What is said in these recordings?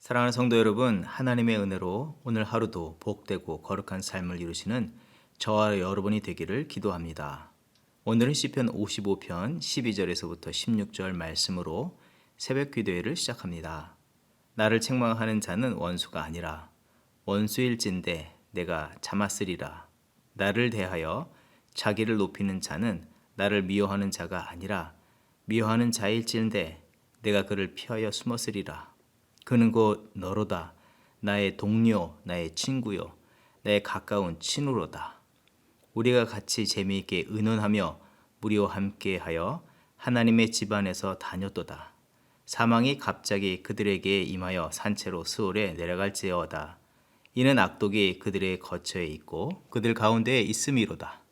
사랑하는 성도 여러분, 하나님의 은혜로 오늘 하루도 복되고 거룩한 삶을 이루시는 저와 여러분이 되기를 기도합니다. 오늘은 시편 55편 12절에서부터 16절 말씀으로 새벽 기도회를 시작합니다. 나를 책망하는 자는 원수가 아니라 원수일진데 내가 참았으리라. 나를 대하여 자기를 높이는 자는 나를 미워하는 자가 아니라 미워하는 자일진데 내가 그를 피하여 숨었으리라. 그는 곧 너로다. 나의 동료, 나의 친구요, 나의 가까운 친우로다. 우리가 같이 재미있게 의논하며 무리와 함께하여 하나님의 집안에서 다녔도다. 사망이 갑자기 그들에게 임하여 산채로 스올에 내려갈지어다. 이는 악독이 그들의 거처에 있고 그들 가운데에 있음이로다.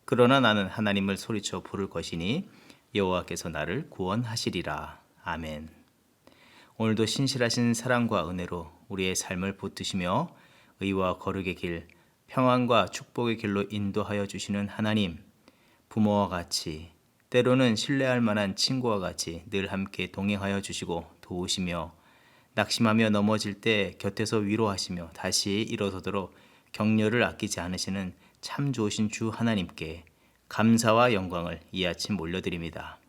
그러나 나는 하나님을 소리쳐 부를 것이니 여호와께서 나를 구원하시리라. 아멘. 오늘도 신실하신 사랑과 은혜로 우리의 삶을 붙드시며 의와 거룩의 길, 평안과 축복의 길로 인도하여 주시는 하나님, 부모와 같이 때로는 신뢰할 만한 친구와 같이 늘 함께 동행하여 주시고 도우시며 낙심하며 넘어질 때 곁에서 위로하시며 다시 일어서도록 격려를 아끼지 않으시는 참 좋으신 주 하나님께 감사와 영광을 이 아침 올려드립니다.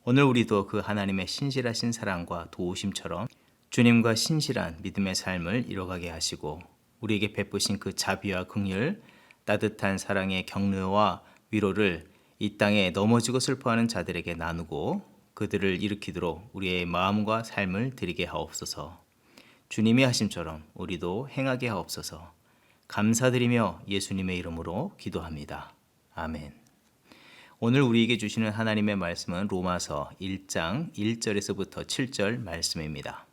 오늘 우리도 그 하나님의 신실하신 사랑과 도우심처럼 주님과 신실한 믿음의 삶을 이뤄가게 하시고 우리에게 베푸신 그 자비와 긍휼, 따뜻한 사랑의 격려와 위로를 이 땅에 넘어지고 슬퍼하는 자들에게 나누고 그들을 일으키도록 우리의 마음과 삶을 드리게 하옵소서. 주님이 하심처럼 우리도 행하게 하옵소서. 감사드리며 예수님의 이름으로 기도합니다. 아멘. 오늘 우리에게 주시는 하나님의 말씀은 로마서 1장 1절에서부터 7절 말씀입니다.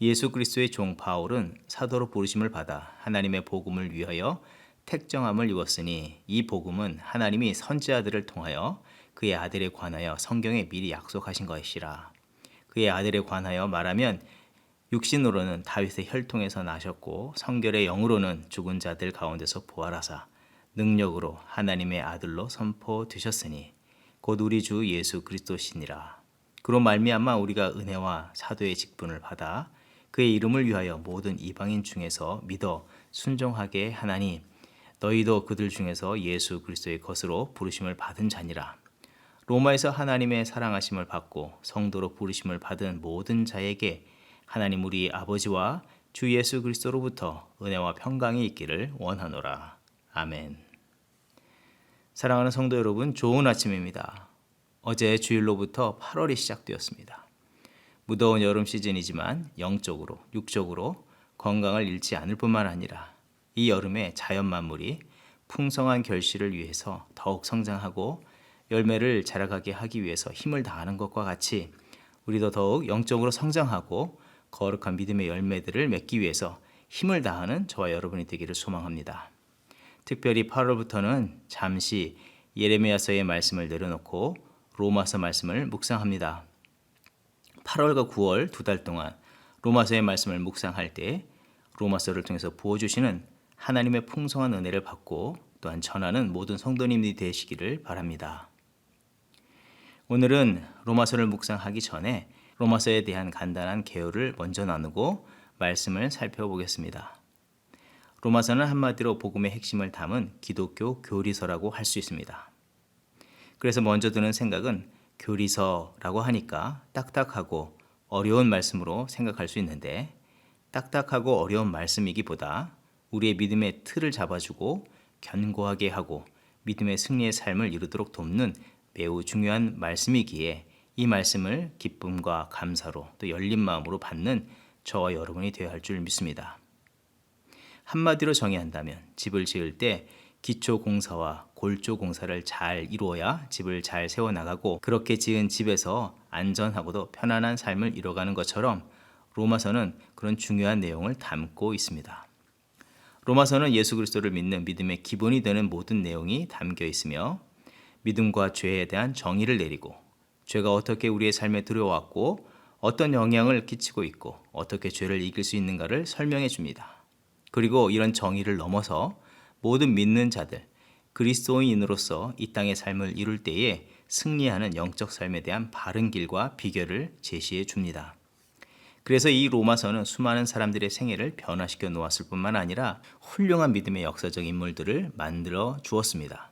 예수 그리스도의 종 바울은 사도로 부르심을 받아 하나님의 복음을 위하여 택정함을 입었으니 이 복음은 하나님이 선지자들을 통하여 그의 아들에 관하여 성경에 미리 약속하신 것이라. 그의 아들에 관하여 말하면 육신으로는 다윗의 혈통에서 나셨고 성결의 영으로는 죽은 자들 가운데서 부활하사 능력으로 하나님의 아들로 선포되셨으니 곧 우리 주 예수 그리스도시니라. 그로 말미암아 우리가 은혜와 사도의 직분을 받아 그의 이름을 위하여 모든 이방인 중에서 믿어 순종하게 하나니 너희도 그들 중에서 예수 그리스도의 것으로 부르심을 받은 자니라. 로마에서 하나님의 사랑하심을 받고 성도로 부르심을 받은 모든 자에게 하나님 우리 아버지와 주 예수 그리스도로부터 은혜와 평강이 있기를 원하노라. 아멘. 사랑하는 성도 여러분, 좋은 아침입니다. 어제 주일로부터 8월이 시작되었습니다. 무더운 여름 시즌이지만 영적으로, 육적으로 건강을 잃지 않을 뿐만 아니라 이 여름에 자연 만물이 풍성한 결실을 위해서 더욱 성장하고 열매를 자라가게 하기 위해서 힘을 다하는 것과 같이 우리도 더욱 영적으로 성장하고 거룩한 믿음의 열매들을 맺기 위해서 힘을 다하는 저와 여러분이 되기를 소망합니다. 특별히 8월부터는 잠시 예레미야서의 말씀을 내려놓고 로마서 말씀을 묵상합니다. 8월과 9월 두 달 동안 로마서의 말씀을 묵상할 때 로마서를 통해서 부어주시는 하나님의 풍성한 은혜를 받고 또한 전하는 모든 성도님들이 되시기를 바랍니다. 오늘은 로마서를 묵상하기 전에 로마서에 대한 간단한 개요를 먼저 나누고 말씀을 살펴보겠습니다. 로마서는 한마디로 복음의 핵심을 담은 기독교 교리서라고 할 수 있습니다. 그래서 먼저 드는 생각은 교리서라고 하니까 딱딱하고 어려운 말씀으로 생각할 수 있는데 딱딱하고 어려운 말씀이기보다 우리의 믿음의 틀을 잡아주고 견고하게 하고 믿음의 승리의 삶을 이루도록 돕는 매우 중요한 말씀이기에 이 말씀을 기쁨과 감사로 또 열린 마음으로 받는 저와 여러분이 되어야 할 줄 믿습니다. 한마디로 정의한다면 집을 지을 때 기초 공사와 골조 공사를 잘 이루어야 집을 잘 세워나가고 그렇게 지은 집에서 안전하고도 편안한 삶을 이뤄가는 것처럼 로마서는 그런 중요한 내용을 담고 있습니다. 로마서는 예수 그리스도를 믿는 믿음의 기본이 되는 모든 내용이 담겨 있으며 믿음과 죄에 대한 정의를 내리고 죄가 어떻게 우리의 삶에 들어왔고 어떤 영향을 끼치고 있고 어떻게 죄를 이길 수 있는가를 설명해 줍니다. 그리고 이런 정의를 넘어서 모든 믿는 자들, 그리스도인으로서 이 땅의 삶을 이룰 때에 승리하는 영적 삶에 대한 바른 길과 비결을 제시해 줍니다. 그래서 이 로마서는 수많은 사람들의 생애를 변화시켜 놓았을 뿐만 아니라 훌륭한 믿음의 역사적 인물들을 만들어 주었습니다.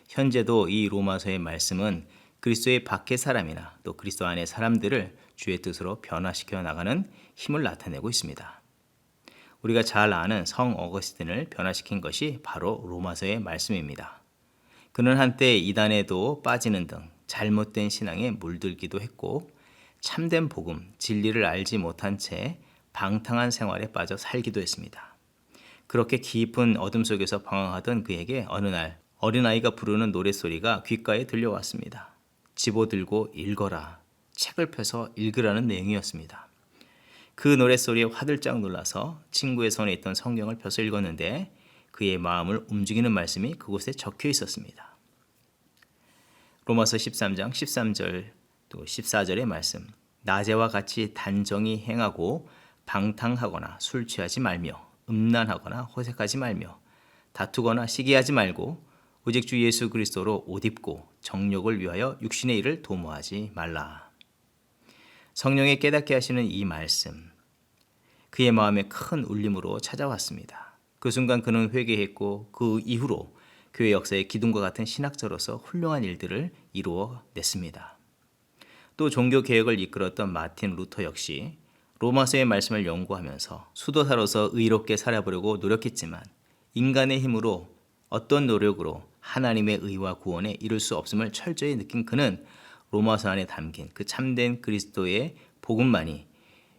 현재도 이 로마서의 말씀은 그리스도의 밖의 사람이나 또 그리스도 안의 사람들을 주의 뜻으로 변화시켜 나가는 힘을 나타내고 있습니다. 우리가 잘 아는 성 어거스틴을 변화시킨 것이 바로 로마서의 말씀입니다. 그는 한때 이단에도 빠지는 등 잘못된 신앙에 물들기도 했고 참된 복음, 진리를 알지 못한 채 방탕한 생활에 빠져 살기도 했습니다. 그렇게 깊은 어둠 속에서 방황하던 그에게 어느 날 어린아이가 부르는 노랫소리가 귓가에 들려왔습니다. 집어들고 읽어라. 책을 펴서 읽으라는 내용이었습니다. 그 노랫소리에 화들짝 놀라서 친구의 손에 있던 성경을 펴서 읽었는데 그의 마음을 움직이는 말씀이 그곳에 적혀 있었습니다. 로마서 13장 13절 또 14절의 말씀. 낮에와 같이 단정히 행하고 방탕하거나 술 취하지 말며 음란하거나 호색하지 말며 다투거나 시기하지 말고 오직 주 예수 그리스도로 옷 입고 정욕을 위하여 육신의 일을 도모하지 말라. 성령의 깨닫게 하시는 이 말씀, 그의 마음에 큰 울림으로 찾아왔습니다. 그 순간 그는 회개했고 그 이후로 교회 역사의 기둥과 같은 신학자로서 훌륭한 일들을 이루어냈습니다. 또 종교개혁을 이끌었던 마틴 루터 역시 로마서의 말씀을 연구하면서 수도사로서 의롭게 살아보려고 노력했지만 인간의 힘으로 어떤 노력으로 하나님의 의와 구원에 이룰 수 없음을 철저히 느낀 그는 로마서 안에 담긴 그 참된 그리스도의 복음만이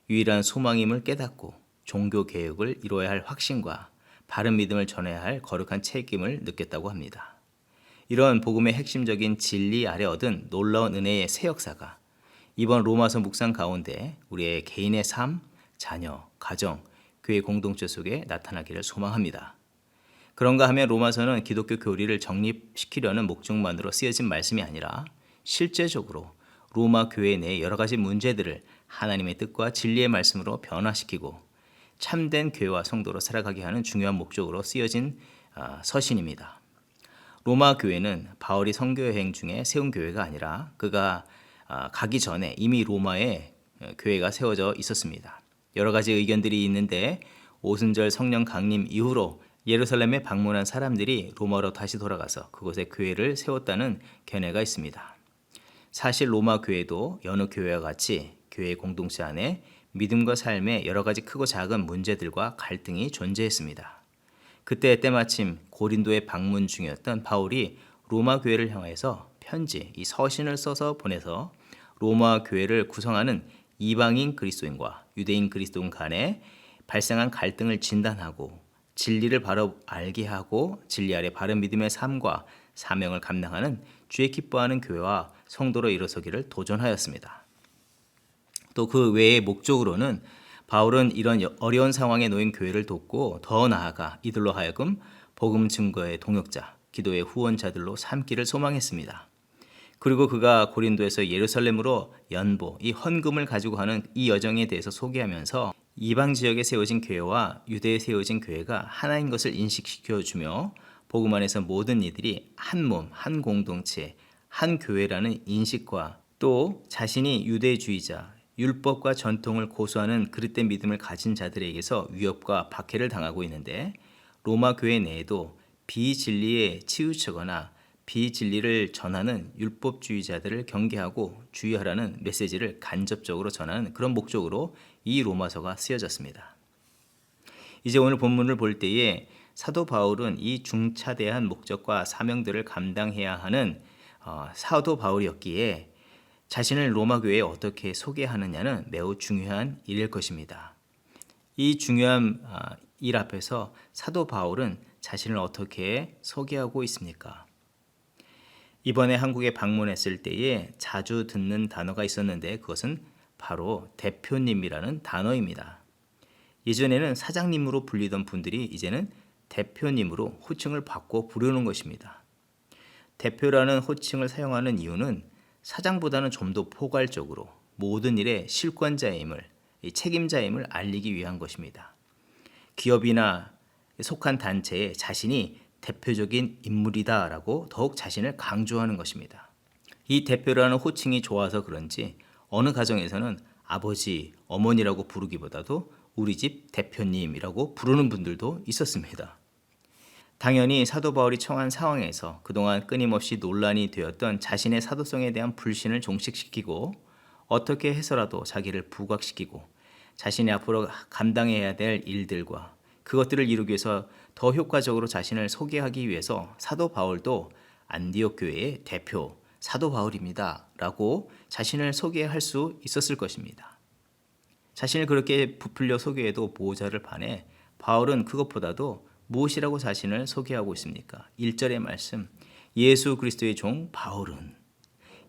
유일한 소망임을 깨닫고 종교개혁을 이루어야 할 확신과 바른 믿음을 전해야 할 거룩한 책임을 느꼈다고 합니다. 이런 복음의 핵심적인 진리 아래 얻은 놀라운 은혜의 새 역사가 이번 로마서 묵상 가운데 우리의 개인의 삶, 자녀, 가정, 교회 공동체 속에 나타나기를 소망합니다. 그런가 하면 로마서는 기독교 교리를 정립시키려는 목적만으로 쓰여진 말씀이 아니라 실제적으로 로마 교회 내 여러 가지 문제들을 하나님의 뜻과 진리의 말씀으로 변화시키고 참된 교회와 성도로 살아가게 하는 중요한 목적으로 쓰여진 서신입니다. 로마 교회는 바울이 선교 여행 중에 세운 교회가 아니라 그가 가기 전에 이미 로마에 교회가 세워져 있었습니다. 여러 가지 의견들이 있는데 오순절 성령 강림 이후로 예루살렘에 방문한 사람들이 로마로 다시 돌아가서 그곳에 교회를 세웠다는 견해가 있습니다. 사실 로마 교회도 여느 교회와 같이 교회 공동체 안에 믿음과 삶의 여러 가지 크고 작은 문제들과 갈등이 존재했습니다. 그때 때마침 고린도에 방문 중이었던 바울이 로마 교회를 향해서 편지, 이 서신을 써서 보내서 로마 교회를 구성하는 이방인 그리스도인과 유대인 그리스도인 간에 발생한 갈등을 진단하고 진리를 바로 알게 하고 진리 아래 바른 믿음의 삶과 사명을 감당하는 주의 기뻐하는 교회와 성도로 일어서기를 도전하였습니다. 또 그 외의 목적으로는 바울은 이런 어려운 상황에 놓인 교회를 돕고 더 나아가 이들로 하여금 복음 증거의 동역자, 기도의 후원자들로 삼기를 소망했습니다. 그리고 그가 고린도에서 예루살렘으로 연보, 이 헌금을 가지고 하는 이 여정에 대해서 소개하면서 이방 지역에 세워진 교회와 유대에 세워진 교회가 하나인 것을 인식시켜주며 복음 안에서 모든 이들이 한 몸, 한 공동체, 한 교회라는 인식과 또 자신이 유대주의자, 율법과 전통을 고수하는 그릇된 믿음을 가진 자들에게서 위협과 박해를 당하고 있는데 로마 교회 내에도 비진리에 치우치거나 비진리를 전하는 율법주의자들을 경계하고 주의하라는 메시지를 간접적으로 전하는 그런 목적으로 이 로마서가 쓰여졌습니다. 이제 오늘 본문을 볼 때에 사도 바울은 이 중차대한 목적과 사명들을 감당해야 하는 사도 바울이었기에 자신을 로마 교회에 어떻게 소개하느냐는 매우 중요한 일일 것입니다. 이 중요한 일 앞에서 사도 바울은 자신을 어떻게 소개하고 있습니까? 이번에 한국에 방문했을 때에 자주 듣는 단어가 있었는데 그것은 바로 대표님이라는 단어입니다. 예전에는 사장님으로 불리던 분들이 이제는 대표님으로 호칭을 받고 부르는 것입니다. 대표라는 호칭을 사용하는 이유는 사장보다는 좀 더 포괄적으로 모든 일의 실권자임을, 책임자임을 알리기 위한 것입니다. 기업이나 속한 단체에 자신이 대표적인 인물이다라고 더욱 자신을 강조하는 것입니다. 이 대표라는 호칭이 좋아서 그런지 어느 가정에서는 아버지, 어머니라고 부르기보다도 우리 집 대표님이라고 부르는 분들도 있었습니다. 당연히 사도 바울이 처한 상황에서 그동안 끊임없이 논란이 되었던 자신의 사도성에 대한 불신을 종식시키고 어떻게 해서라도 자기를 부각시키고 자신이 앞으로 감당해야 될 일들과 그것들을 이루기 위해서 더 효과적으로 자신을 소개하기 위해서 사도 바울도 안디옥 교회의 대표 사도 바울입니다 라고 자신을 소개할 수 있었을 것입니다. 자신을 그렇게 부풀려 소개해도 모자를 파네 바울은 그것보다도 무엇이라고 자신을 소개하고 있습니까? 1절의 말씀 예수 그리스도의 종 바울은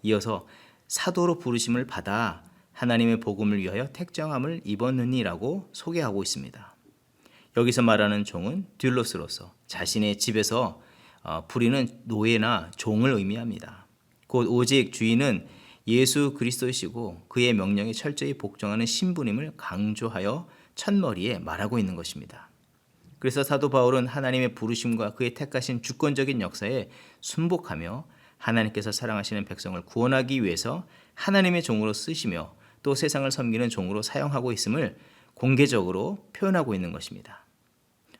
이어서 사도로 부르심을 받아 하나님의 복음을 위하여 택정함을 입었느니라고 소개하고 있습니다. 여기서 말하는 종은 듀로스로서 자신의 집에서 부리는 노예나 종을 의미합니다. 곧 오직 주인은 예수 그리스도이시고 그의 명령에 철저히 복종하는 신부님을 강조하여 첫머리에 말하고 있는 것입니다. 그래서 사도 바울은 하나님의 부르심과 그의 택하신 주권적인 역사에 순복하며 하나님께서 사랑하시는 백성을 구원하기 위해서 하나님의 종으로 쓰시며 또 세상을 섬기는 종으로 사용하고 있음을 공개적으로 표현하고 있는 것입니다.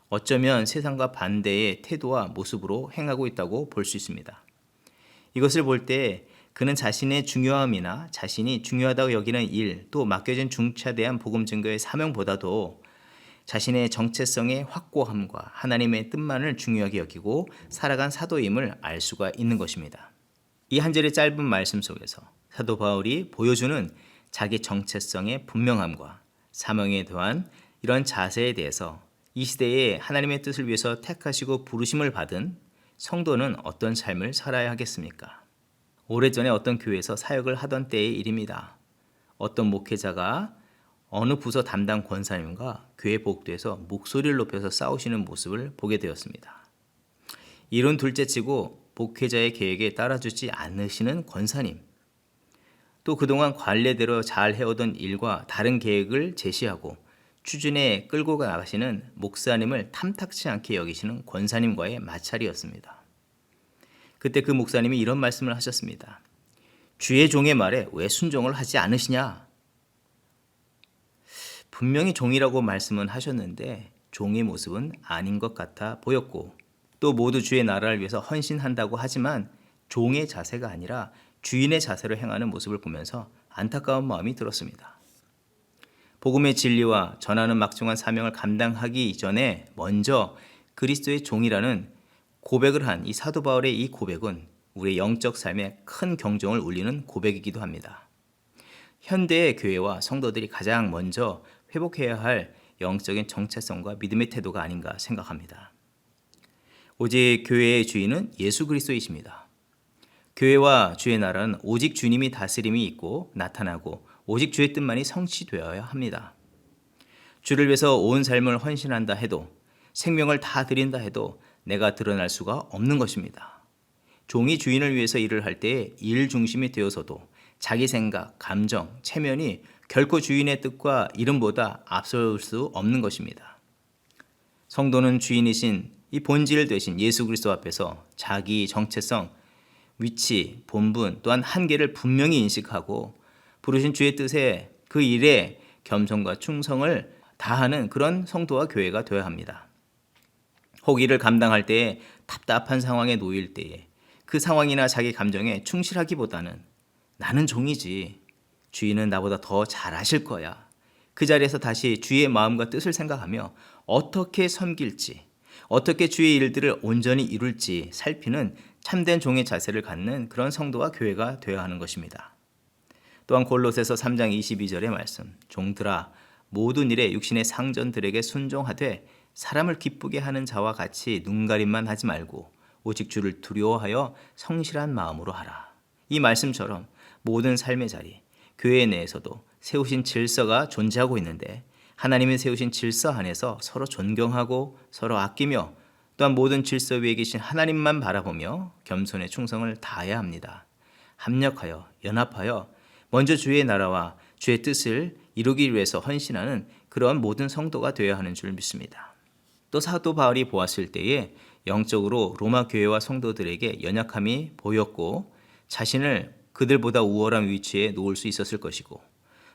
어쩌면 세상과 반대의 태도와 모습으로 행하고 있다고 볼 수 있습니다. 이것을 볼 때 그는 자신의 중요함이나 자신이 중요하다고 여기는 일, 또 맡겨진 중차대한 복음 증거의 사명보다도 자신의 정체성의 확고함과 하나님의 뜻만을 중요하게 여기고 살아간 사도임을 알 수가 있는 것입니다. 이 한 절의 짧은 말씀 속에서 사도 바울이 보여주는 자기 정체성의 분명함과 사명에 대한 이런 자세에 대해서 이 시대에 하나님의 뜻을 위해서 택하시고 부르심을 받은 성도는 어떤 삶을 살아야 하겠습니까? 오래전에 어떤 교회에서 사역을 하던 때의 일입니다. 어떤 목회자가 어느 부서 담당 권사님과 교회 복도에서 목소리를 높여서 싸우시는 모습을 보게 되었습니다. 이론 둘째치고 목회자의 계획에 따라주지 않으시는 권사님, 또 그동안 관례대로 잘 해오던 일과 다른 계획을 제시하고 추진해 끌고 나가시는 목사님을 탐탁치 않게 여기시는 권사님과의 마찰이었습니다. 그때 그 목사님이 이런 말씀을 하셨습니다. 주의 종의 말에 왜 순종을 하지 않으시냐? 분명히 종이라고 말씀은 하셨는데 종의 모습은 아닌 것 같아 보였고 또 모두 주의 나라를 위해서 헌신한다고 하지만 종의 자세가 아니라 주인의 자세로 행하는 모습을 보면서 안타까운 마음이 들었습니다. 복음의 진리와 전하는 막중한 사명을 감당하기 이전에 먼저 그리스도의 종이라는 고백을 한 이 사도 바울의 이 고백은 우리의 영적 삶에 큰 경종을 울리는 고백이기도 합니다. 현대의 교회와 성도들이 가장 먼저 회복해야 할 영적인 정체성과 믿음의 태도가 아닌가 생각합니다. 오직 교회의 주인은 예수 그리스도이십니다. 교회와 주의 나라는 오직 주님이 다스림이 있고 나타나고 오직 주의 뜻만이 성취되어야 합니다. 주를 위해서 온 삶을 헌신한다 해도 생명을 다 드린다 해도 내가 드러날 수가 없는 것입니다. 종이 주인을 위해서 일을 할 때 일 중심이 되어서도 자기 생각, 감정, 체면이 결코 주인의 뜻과 이름보다 앞설 수 없는 것입니다. 성도는 주인이신 이 본질 되신 예수 그리스도 앞에서 자기 정체성, 위치, 본분 또한 한계를 분명히 인식하고 부르신 주의 뜻에 그 일에 겸손과 충성을 다하는 그런 성도와 교회가 되어야 합니다. 혹 일을 감당할 때에 답답한 상황에 놓일 때에 그 상황이나 자기 감정에 충실하기보다는 나는 종이지 주인은 나보다 더 잘하실 거야. 그 자리에서 다시 주의 마음과 뜻을 생각하며 어떻게 섬길지 어떻게 주의 일들을 온전히 이룰지 살피는 참된 종의 자세를 갖는 그런 성도와 교회가 되어야 하는 것입니다. 또한 골로새서 3장 22절의 말씀 종들아 모든 일에 육신의 상전들에게 순종하되 사람을 기쁘게 하는 자와 같이 눈가림만 하지 말고 오직 주를 두려워하여 성실한 마음으로 하라. 이 말씀처럼 모든 삶의 자리, 교회 내에서도 세우신 질서가 존재하고 있는데 하나님이 세우신 질서 안에서 서로 존경하고 서로 아끼며 또한 모든 질서 위에 계신 하나님만 바라보며 겸손의 충성을 다해야 합니다. 합력하여 연합하여 먼저 주의 나라와 주의 뜻을 이루기 위해서 헌신하는 그런 모든 성도가 되어야 하는 줄 믿습니다. 또 사도 바울이 보았을 때에 영적으로 로마 교회와 성도들에게 연약함이 보였고 자신을 그들보다 우월한 위치에 놓을 수 있었을 것이고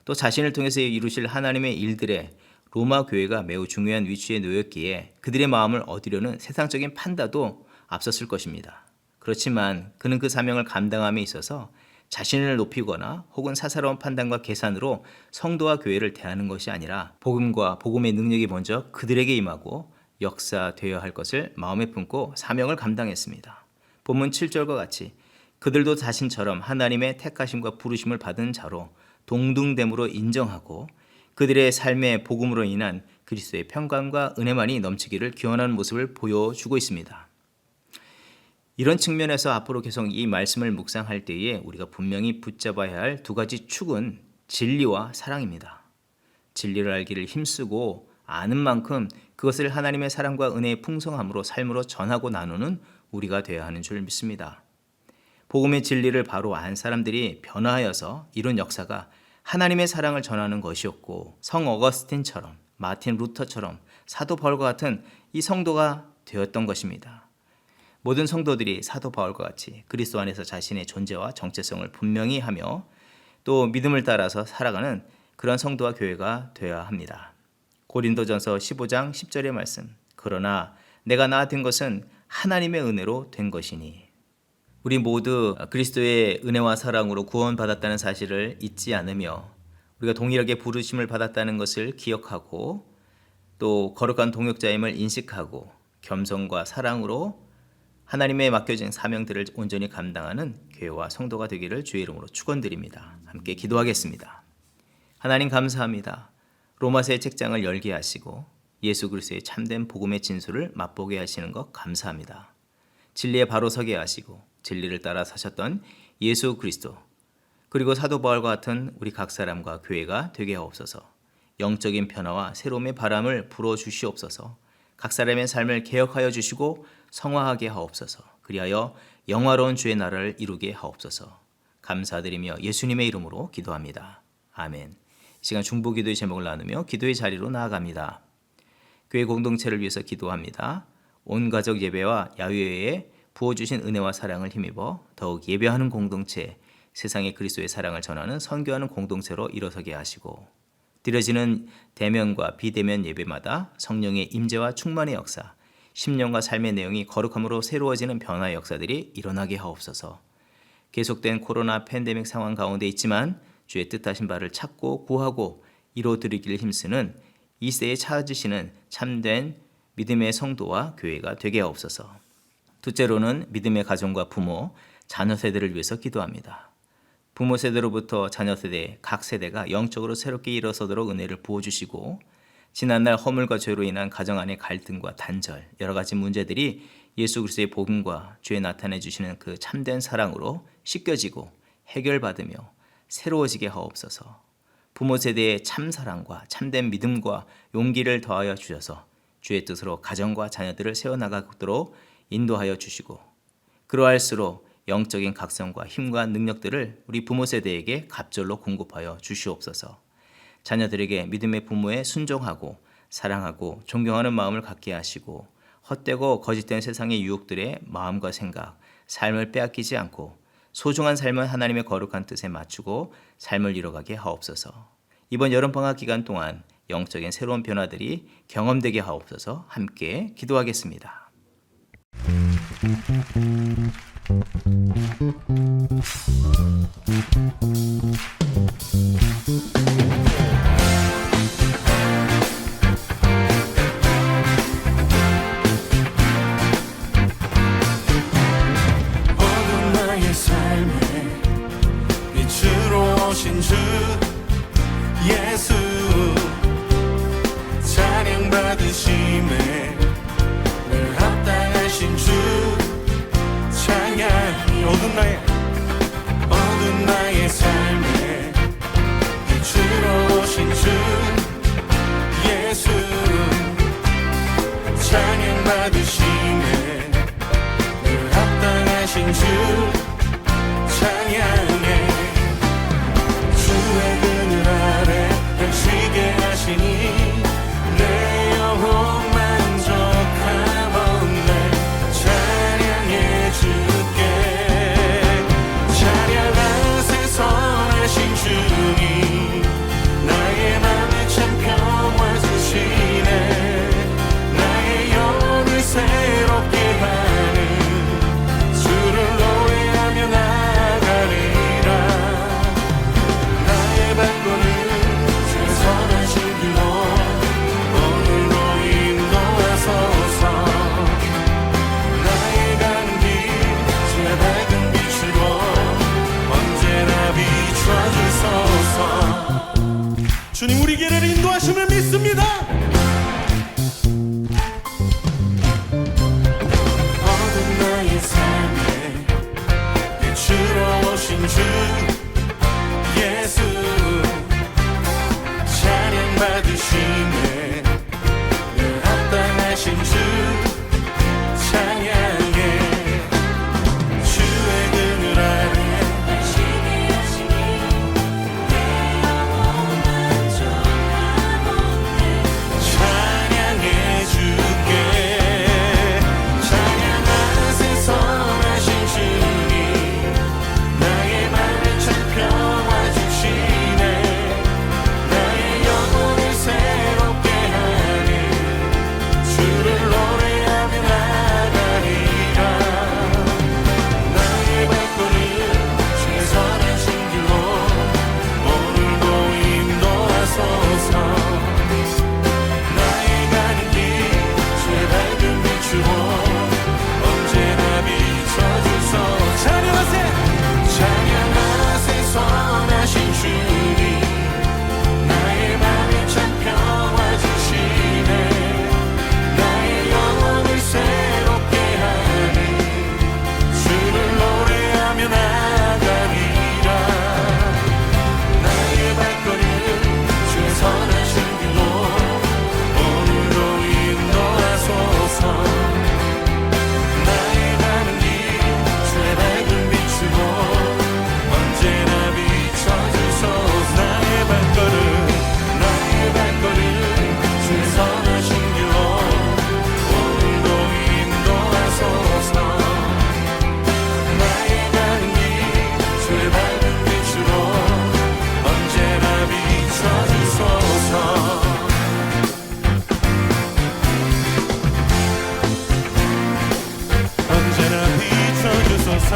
또 자신을 통해서 이루실 하나님의 일들에 로마 교회가 매우 중요한 위치에 놓였기에 그들의 마음을 얻으려는 세상적인 판단도 앞섰을 것입니다. 그렇지만 그는 그 사명을 감당함에 있어서 자신을 높이거나 혹은 사사로운 판단과 계산으로 성도와 교회를 대하는 것이 아니라 복음과 복음의 능력이 먼저 그들에게 임하고 역사되어야 할 것을 마음에 품고 사명을 감당했습니다. 본문 7절과 같이 그들도 자신처럼 하나님의 택하심과 부르심을 받은 자로 동등됨으로 인정하고 그들의 삶의 복음으로 인한 그리스도의 평강과 은혜만이 넘치기를 기원하는 모습을 보여주고 있습니다. 이런 측면에서 앞으로 계속 이 말씀을 묵상할 때에 우리가 분명히 붙잡아야 할 두 가지 축은 진리와 사랑입니다. 진리를 알기를 힘쓰고 아는 만큼 그것을 하나님의 사랑과 은혜의 풍성함으로 삶으로 전하고 나누는 우리가 되어야 하는 줄 믿습니다. 복음의 진리를 바로 안 사람들이 변화하여서 이룬 역사가 하나님의 사랑을 전하는 것이었고 성 어거스틴처럼 마틴 루터처럼 사도 바울과 같은 이 성도가 되었던 것입니다. 모든 성도들이 사도 바울과 같이 그리스도 안에서 자신의 존재와 정체성을 분명히 하며 또 믿음을 따라서 살아가는 그런 성도와 교회가 되어야 합니다. 고린도전서 15장 10절의 말씀. 그러나 내가 나 된 것은 하나님의 은혜로 된 것이니. 우리 모두 그리스도의 은혜와 사랑으로 구원받았다는 사실을 잊지 않으며 우리가 동일하게 부르심을 받았다는 것을 기억하고 또 거룩한 동역자임을 인식하고 겸손과 사랑으로 하나님의 맡겨진 사명들을 온전히 감당하는 교회와 성도가 되기를 주의 이름으로 축원드립니다. 함께 기도하겠습니다. 하나님 감사합니다. 로마서의 책장을 열게 하시고 예수 그리스도의 참된 복음의 진수를 맛보게 하시는 것 감사합니다. 진리에 바로 서게 하시고 진리를 따라 사셨던 예수 그리스도 그리고 사도 바울과 같은 우리 각 사람과 교회가 되게 하옵소서. 영적인 변화와 새로움의 바람을 불어주시옵소서. 각 사람의 삶을 개혁하여 주시고 성화하게 하옵소서. 그리하여 영화로운 주의 나라를 이루게 하옵소서. 감사드리며 예수님의 이름으로 기도합니다. 아멘. 이 시간 중보기도의 제목을 나누며 기도의 자리로 나아갑니다. 교회 공동체를 위해서 기도합니다. 온 가족 예배와 야외에 부어주신 은혜와 사랑을 힘입어 더욱 예배하는 공동체, 세상에 그리스도의 사랑을 전하는 선교하는 공동체로 일어서게 하시고 드려지는 대면과 비대면 예배마다 성령의 임재와 충만의 역사, 심령과 삶의 내용이 거룩함으로 새로워지는 변화의 역사들이 일어나게 하옵소서. 계속된 코로나 팬데믹 상황 가운데 있지만 주의 뜻하신 바를 찾고 구하고 이루어드리기를 힘쓰는 이 시대에 찾으시는 참된 믿음의 성도와 교회가 되게 하옵소서. 둘째로는 믿음의 가정과 부모, 자녀 세대를 위해서 기도합니다. 부모 세대로부터 자녀 세대, 각 세대가 영적으로 새롭게 일어서도록 은혜를 부어주시고 지난날 허물과 죄로 인한 가정 안의 갈등과 단절, 여러 가지 문제들이 예수 그리스도의 복음과 주에 나타내 주시는 그 참된 사랑으로 씻겨지고 해결받으며 새로워지게 하옵소서. 부모 세대의 참 사랑과 참된 믿음과 용기를 더하여 주셔서 주의 뜻으로 가정과 자녀들을 세워나가도록 인도하여 주시고 그러할수록 영적인 각성과 힘과 능력들을 우리 부모 세대에게 갑절로 공급하여 주시옵소서. 자녀들에게 믿음의 부모에 순종하고 사랑하고 존경하는 마음을 갖게 하시고 헛되고 거짓된 세상의 유혹들의 마음과 생각, 삶을 빼앗기지 않고 소중한 삶은 하나님의 거룩한 뜻에 맞추고 삶을 이뤄가게 하옵소서. 이번 여름방학 기간 동안 영적인 새로운 변화들이 경험되게 하옵소서. 함께 기도하겠습니다. 어두운 나의 삶에 빛으로 오신 주 예수 찬양 받으심에 늘 합당하신 주 찬양 어두운 나의 삶에 빛으로 오신 주 예수 찬양 받으심에 늘 합당하신 주 찬양해 주의 그늘 아래 펼치게 하시니 내 영혼 만족하건대 찬양해 주께 찬양하세 선 믿습니다. 어두운 나의 삶에 빛으로 오신 주 예수 찬양 받으시네 늘 합당하신 주 찬양해 주의 그늘 아래 찬양해 주께 찬양하세 선하신 주님 나의 맘을 참 평화 주시네 나의 영혼을 새롭게 하니 주를 노래하며 나가리라 나의 발걸음 주의 선하신 길로 오늘도 인도하소서 나의 가는 길 주의 밝은 빛으로 언제나 비춰주소 찬양하세 찬양하세 선하신 주님 나의 맘에 참 평화 주시네 나의 영혼을 새롭게 하니 주를 노래하며 나가리라 나의 발걸음 주의 선하신 길로 오늘도 인도하소서 나의 가는 길 주의 밝은 빛으로 언제나 비춰주소서 나의 발걸음 주의 선하신 길로 오늘도 인도하소서 나의 가는 길 주의 밝은 빛으로 언제나 비춰주소서 언제나 비춰주소서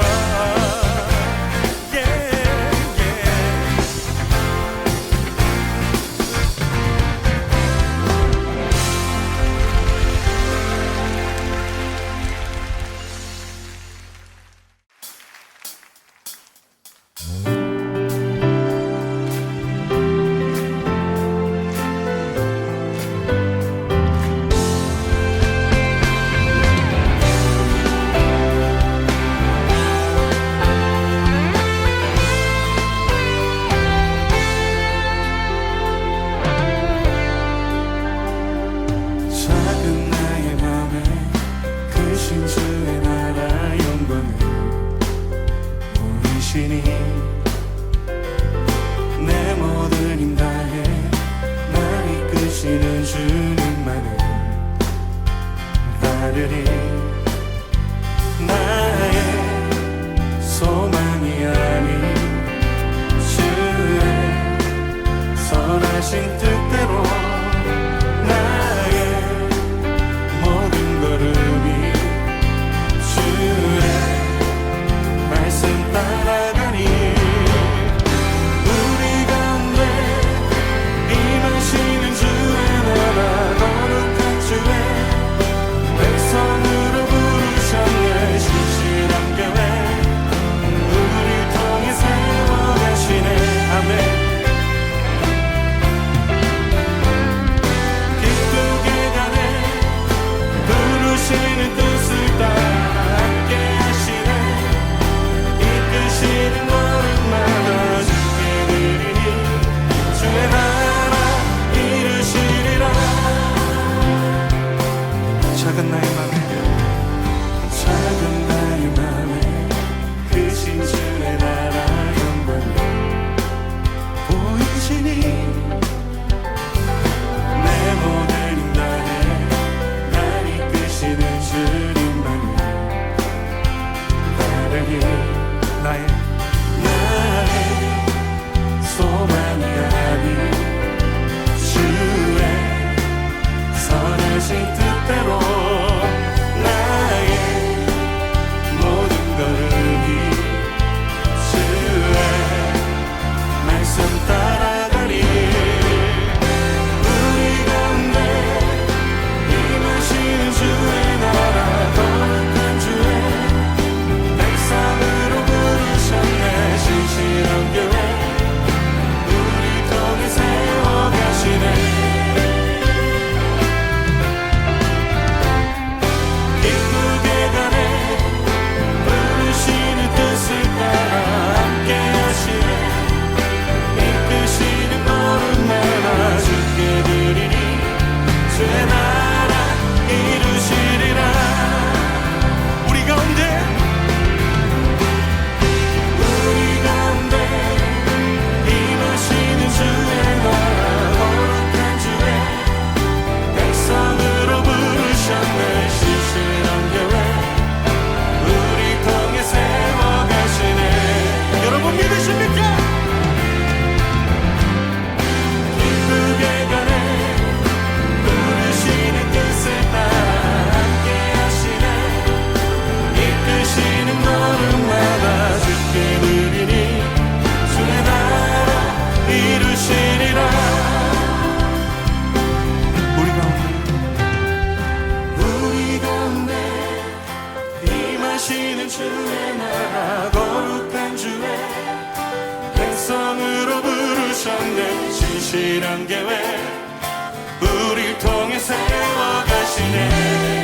작은 나의 맘에 크신 주의 나라 영광을 보이시니 내 모든 힘 다해 날 이끄시는 주님만을 따르리 나의 소망이 아닌 주의 선하신 뜻대로 나의 모든 걸음이 주의 말씀 따라가니 우리 가운데 임하시는 주의 나라 거룩한 주의 백성으로 부르셨네 신실한 교회 우리 통해 세워가시네 아멘 기쁘게 가네 부르시는 뜻을 따라 함께 하시네 이끄시는 걸음마다 주께 드리니 주의 나라 이루시리라 작은 나의 맘에 크신 주의 나라 영광을 보이시니 내 모든 힘 다해 날 이끄시는 주님만을 따르니 나의 소망이 아닌 주의 선하신 뜻대로 나의 모든 걸음이 주의 말씀 따라가리 우리 가운데 임하시는 주의 나라 거룩한 주의 백성으로 부르셨네 신실한 교회 우리 통해 세워가시네 세워 가시네